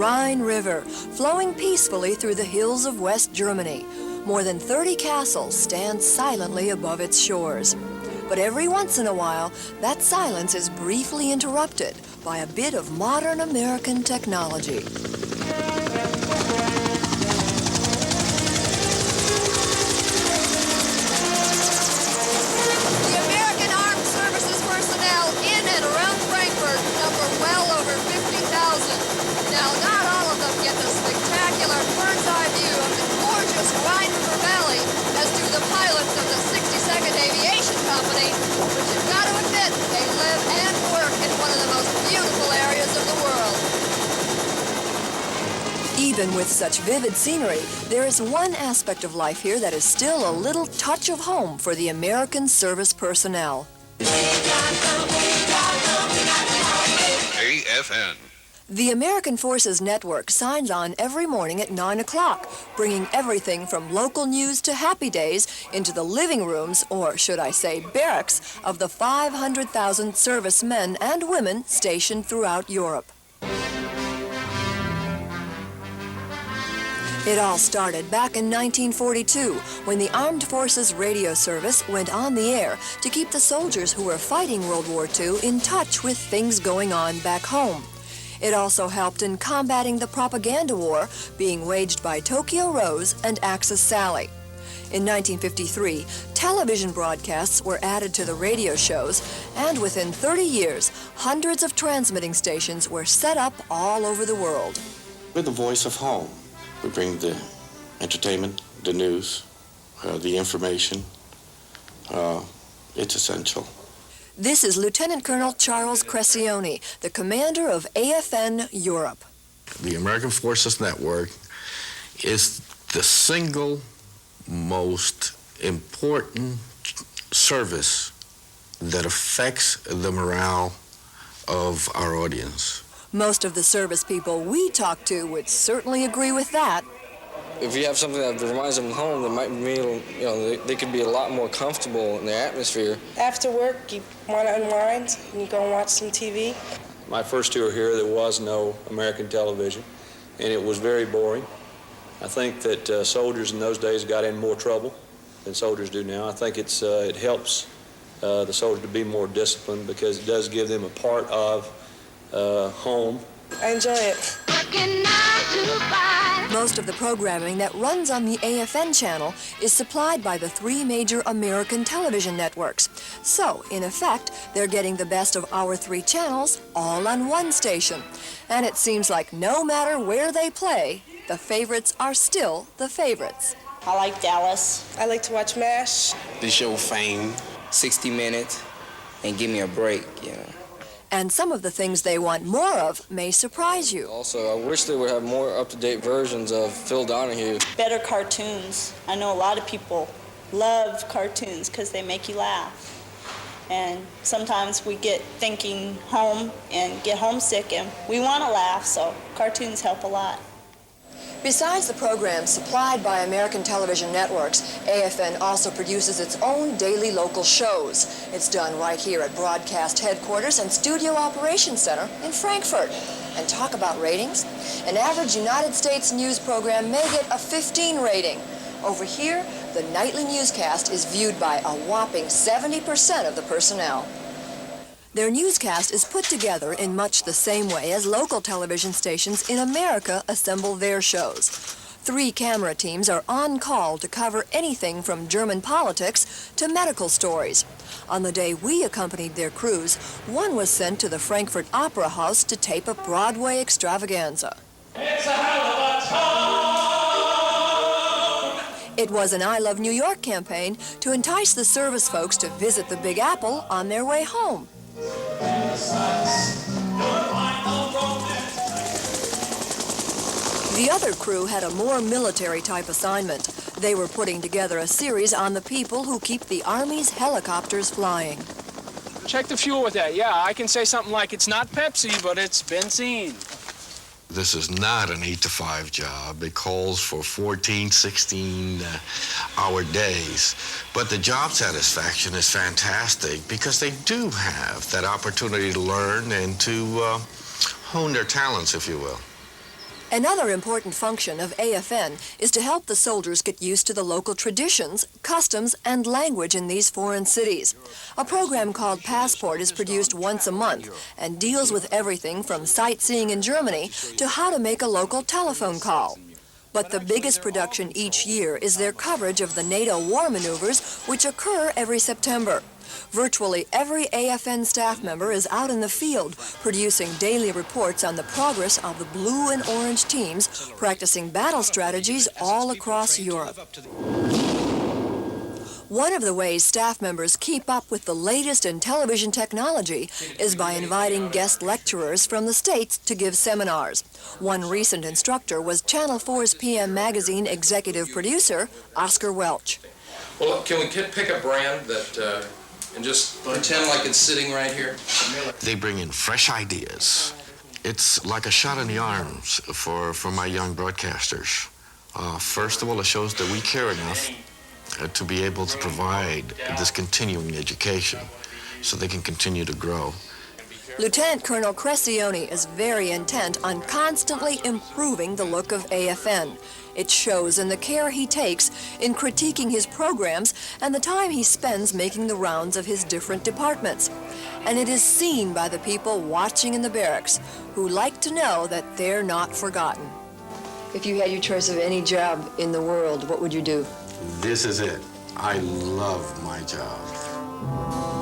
Rhine River, flowing peacefully through the hills of West Germany. More than 30 castles stand silently above its shores. But every once in a while, that silence is briefly interrupted by a bit of modern American technology. The American Armed Services personnel in and around Frankfurt number well over 50,000. Now, not all of them get the spectacular bird's-eye view of the gorgeous Rhine River Valley, as do the pilots of the 62nd Aviation Company, but you've got to admit they live and work in one of the most beautiful areas of the world. Even with such vivid scenery, there is one aspect of life here that is still a little touch of home for the American service personnel. AFN. The American Forces Network signs on every morning at 9 o'clock, bringing everything from local news to happy days into the living rooms, or should I say barracks, of the 500,000 servicemen and women stationed throughout Europe. It all started back in 1942, when the Armed Forces Radio Service went on the air to keep the soldiers who were fighting World War II in touch with things going on back home. It also helped in combating the propaganda war being waged by Tokyo Rose and Axis Sally. In 1953, television broadcasts were added to the radio shows, and within 30 years, hundreds of transmitting stations were set up all over the world. We're the voice of home. We bring the entertainment, the news, the information. It's essential. This is Lieutenant Colonel Charles Crescione, the commander of AFN Europe. The American Forces Network is the single most important service that affects the morale of our audience. Most of the service people we talk to would certainly agree with that. If you have something that reminds them of home, they might be, they could be a lot more comfortable in their atmosphere. After work, you want to unwind and you go and watch some TV. My first tour here, there was no American television, and it was very boring. I think that soldiers in those days got in more trouble than soldiers do now. I think it helps the soldier to be more disciplined because it does give them a part of home. I enjoy it. Most of the programming that runs on the AFN channel is supplied by the 3 major American television networks. So, in effect, they're getting the best of our 3 channels all on one station. And it seems like no matter where they play, the favorites are still the favorites. I like Dallas. I like to watch MASH. The show Fame. 60 Minutes, and give me a break, And some of the things they want more of may surprise you. Also, I wish they would have more up-to-date versions of Phil Donahue. Better cartoons. I know a lot of people love cartoons because they make you laugh. And sometimes we get thinking home and get homesick and we want to laugh, so cartoons help a lot. Besides the programs supplied by American television networks, AFN also produces its own daily local shows. It's done right here at Broadcast Headquarters and Studio Operations Center in Frankfurt. And talk about ratings. An average United States news program may get a 15 rating. Over here, the nightly newscast is viewed by a whopping 70% of the personnel. Their newscast is put together in much the same way as local television stations in America assemble their shows. 3 camera teams are on call to cover anything from German politics to medical stories. On the day we accompanied their crews, one was sent to the Frankfurt Opera House to tape a Broadway extravaganza. It's a hell of a town! It was an I Love New York campaign to entice the service folks to visit the Big Apple on their way home. The other crew had a more military-type assignment. They were putting together a series on the people who keep the Army's helicopters flying. Check the fuel with that. Yeah, I can say something like it's not Pepsi, but it's benzene. This is not an 8 to 5 job. It calls for 14, 16-hour days. But the job satisfaction is fantastic because they do have that opportunity to learn and to hone their talents, if you will. Another important function of AFN is to help the soldiers get used to the local traditions, customs, and language in these foreign cities. A program called Passport is produced once a month and deals with everything from sightseeing in Germany to how to make a local telephone call. But the biggest production each year is their coverage of the NATO war maneuvers, which occur every September. Virtually every AFN staff member is out in the field, producing daily reports on the progress of the blue and orange teams, practicing battle strategies all across Europe. One of the ways staff members keep up with the latest in television technology is by inviting guest lecturers from the States to give seminars. One recent instructor was Channel 4's PM Magazine executive producer, Oscar Welch. Well, can we pick a brand that, and just pretend like it's sitting right here? They bring in fresh ideas. It's like a shot in the arms for my young broadcasters. First of all, it shows that we care enough to be able to provide this continuing education so they can continue to grow. Lieutenant Colonel Crescione is very intent on constantly improving the look of AFN. It shows in the care he takes in critiquing his programs and the time he spends making the rounds of his different departments. And it is seen by the people watching in the barracks, who like to know that they're not forgotten. If you had your choice of any job in the world, what would you do? This is it. I love my job.